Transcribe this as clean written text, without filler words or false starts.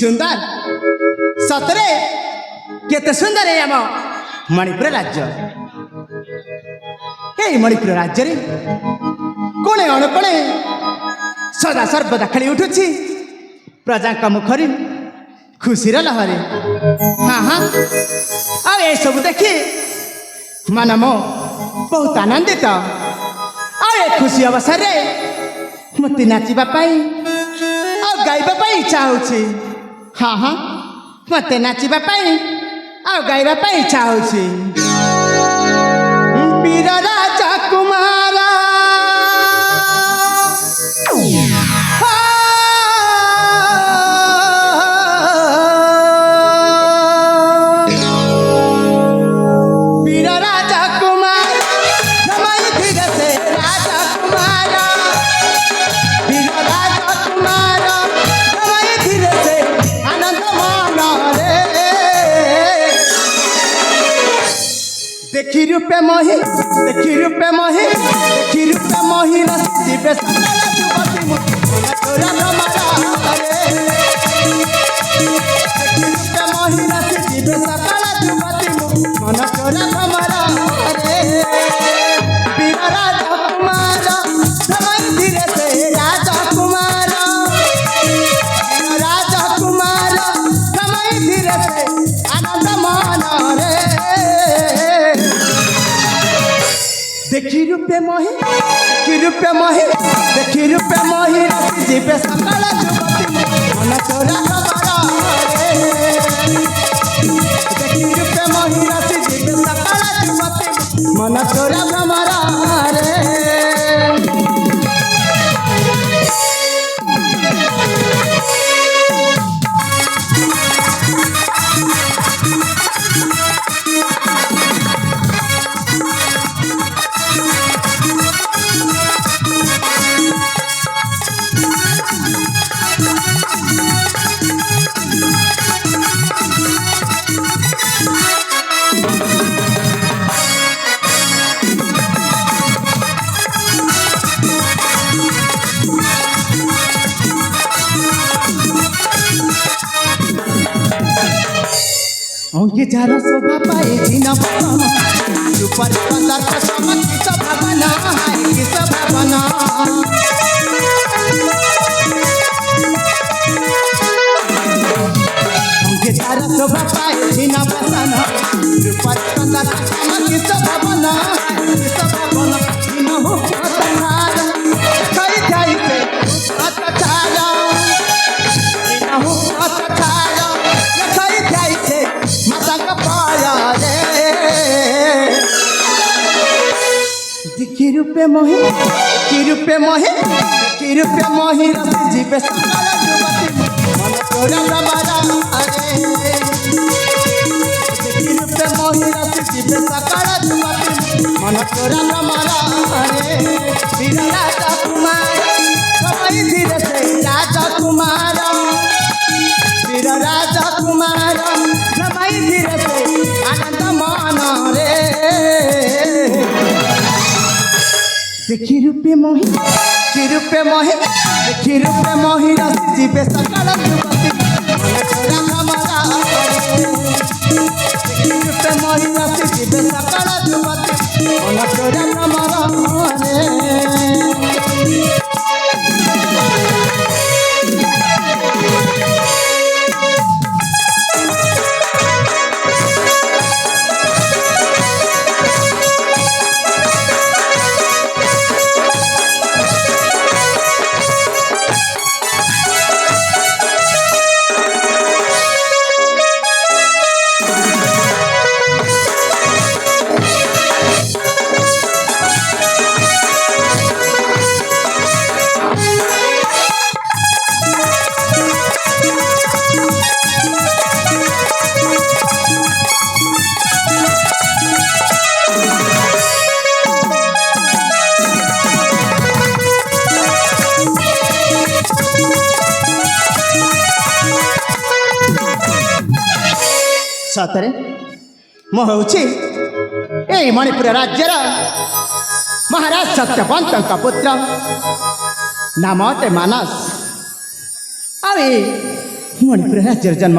सुंदर सतरे केते सुंदर है आम मणिपुर राज्य। ये मणिपुर राज्य रे कोणे अणकोणे सदा सर्वदा खेली उठुछि प्रजा मुखरी खुशी लहरी। हाँ हाँ आ सब देखी मन मो बहुत आनंदित। आ खुशी अवसर मत नाचिबा पाई आ गाइबा पाई इच्छा होछि। हाँ हाँ मत नाचिबा पाई आ गाइबा पाई इच्छा होछि। वीर राजा कुमारा देखी रूपे मोही देखी रूपे मोही देखी रूपे मोही रसी बेसला जुबती मुना तोरा भ्रमरा रे। देखी रूपे मोही रसी बेसला जुबती मुना तोरा भ्रमरा रे। वीर राजा कुमार समय धीरे से राजा कुमार वीर राजा कुमार समय धीरे से आनंद मान रे। देखी रूपे मोही देखी रूपे मोही देखी रूपे मोही रसी जीवे सकाल जुबती मन तोरा भ्रमरा रे। देखी रूपे मोही रसी जीवे सकाल जुबती मन तोरा भ्रमरा रे। अंगे जार शोभा पाए दिन पवन रूपर सुंदर चमक किस भावना है किस भावना। अंगे जार शोभा पाए दिन पवन रूपर सुंदर चमक किस भावना है किस भावना। दिन हो अतहार कई जाई से अतहार दिन हो अतहार कई जाई से माता पाया रे। देखी रूपे मोही देखी रूपे मोही देखी रूपे मोही रसी जीवे सकाल जुबती मन तोरा भ्रमरा रे। देखी रूपे मोही रसी जीवे सकाल जुबती मन तोरा भ्रमरा रे। वीर राजा कुमार समय धीरे से राजा कुमार वीर राजा कुमार समय धीरे से आनंद मान रे। देखी रूपे मोही देखी रूपे मोही देखी रूपे मोही रसी जीवे सकाल जुबती मन तोरा भ्रमरा रे। देखी रूपे मोही रसी जीवे सकाल जुबती मन तोरा भ्रमरा रे। सतरे मु हूँ यही मणिपुर राज्यर महाराज सत्यवंत पुत्र नाम अटे मानस। ମଣିପୁର ରାଜ୍ୟରେ ଜନ୍ମ